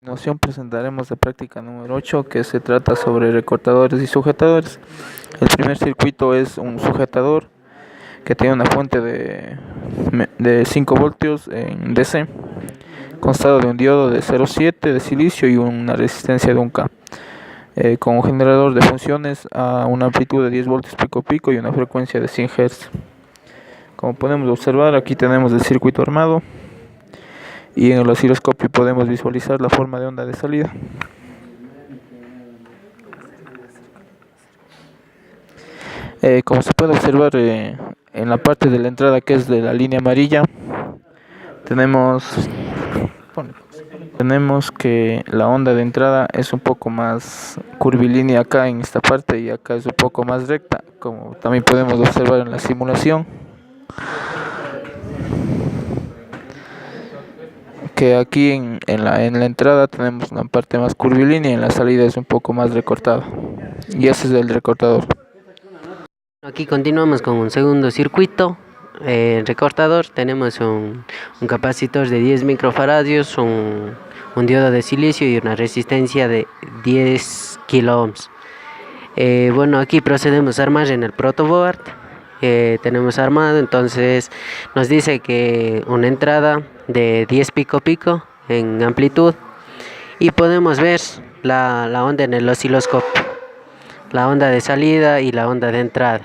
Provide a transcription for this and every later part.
A continuación presentaremos la práctica número 8 que se trata sobre recortadores y sujetadores. El primer circuito es un sujetador que tiene una fuente de 5 voltios en DC, constado de un diodo de 0,7 de silicio y una resistencia de 1K, con un generador de funciones a una amplitud de 10 voltios pico pico y una frecuencia de 100 Hz. Como podemos observar, aquí tenemos el circuito armado. Y en el osciloscopio podemos visualizar la forma de onda de salida. Como se puede observar en la parte de la entrada, que es de la línea amarilla, tenemos que la onda de entrada es un poco más curvilínea acá en esta parte y acá es un poco más recta, como también podemos observar en la simulación. Que aquí en la entrada tenemos una parte más curvilínea y en la salida es un poco más recortada, y ese es el recortador. Aquí continuamos con un segundo circuito recortador. Tenemos un capacitor de 10 microfaradios, un diodo de silicio y una resistencia de 10 kilo ohms. Bueno, aquí procedemos a armar en el protoboard. Tenemos armado, entonces nos dice que una entrada de 10 pico pico en amplitud, y podemos ver la onda en el osciloscopio, la onda de salida y la onda de entrada.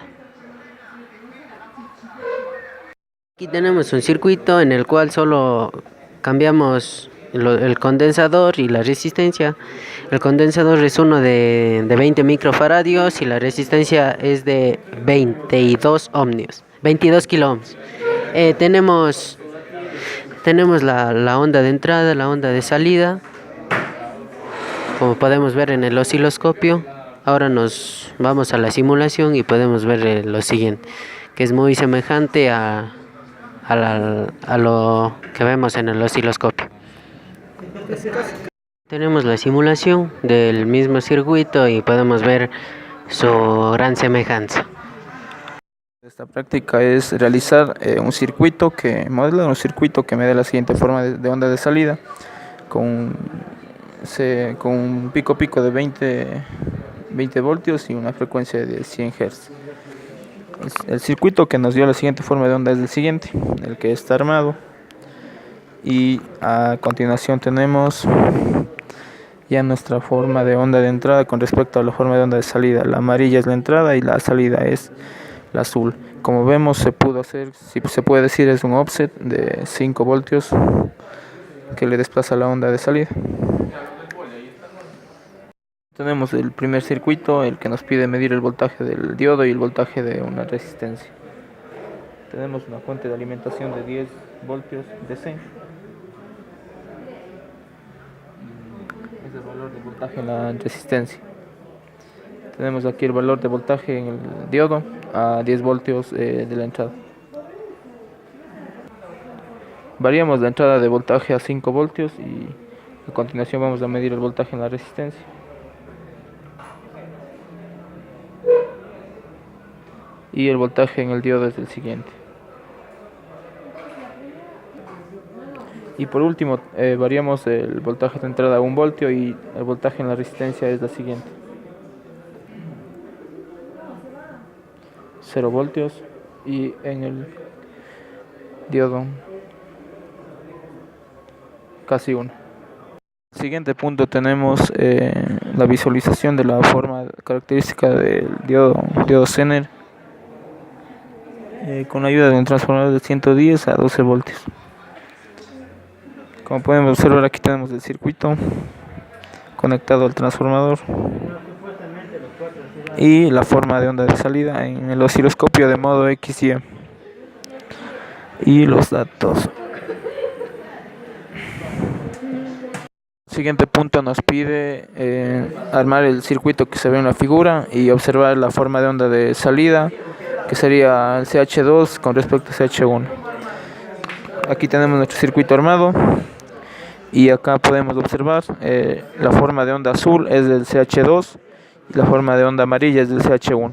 Aquí tenemos un circuito en el cual solo cambiamos el condensador y la resistencia. El condensador es uno de 20 microfaradios y la resistencia es de 22 kilo ohms. Tenemos la onda de entrada, la onda de salida, como podemos ver en el osciloscopio. Ahora nos vamos a la simulación y podemos ver lo siguiente, que es muy semejante a lo que vemos en el osciloscopio. Tenemos la simulación del mismo circuito y podemos ver su gran semejanza. Esta práctica es realizar modelar un circuito que me dé la siguiente forma de onda de salida con un pico pico de 20 voltios y una frecuencia de 100 Hz. El circuito que nos dio la siguiente forma de onda es el siguiente, el que está armado, y a continuación tenemos ya nuestra forma de onda de entrada con respecto a la forma de onda de salida. La amarilla es la entrada y la salida es la azul. Como vemos, se puede decir, es un offset de 5 voltios que le desplaza la onda de salida. Tenemos el primer circuito, el que nos pide medir el voltaje del diodo y el voltaje de una resistencia. Tenemos una fuente de alimentación de 10 voltios DC. Es el valor de voltaje en la resistencia. Tenemos aquí el valor de voltaje en el diodo a 10 voltios de la entrada. Variamos la entrada de voltaje a 5 voltios y a continuación vamos a medir el voltaje en la resistencia. Y el voltaje en el diodo es el siguiente. Y por último, variamos el voltaje de entrada a 1 voltio y el voltaje en la resistencia es la siguiente: 0 voltios, y en el diodo casi 1. En el siguiente punto tenemos la visualización de la forma característica del diodo Zener, con la ayuda de un transformador de 110 a 12 voltios. Como podemos observar, aquí tenemos el circuito conectado al transformador y la forma de onda de salida en el osciloscopio de modo XY y los datos. El siguiente punto nos pide armar el circuito que se ve en la figura y observar la forma de onda de salida, que sería el CH2 con respecto a CH1. Aquí tenemos nuestro circuito armado y acá podemos observar la forma de onda azul es del CH2 y la forma de onda amarilla es del CH1.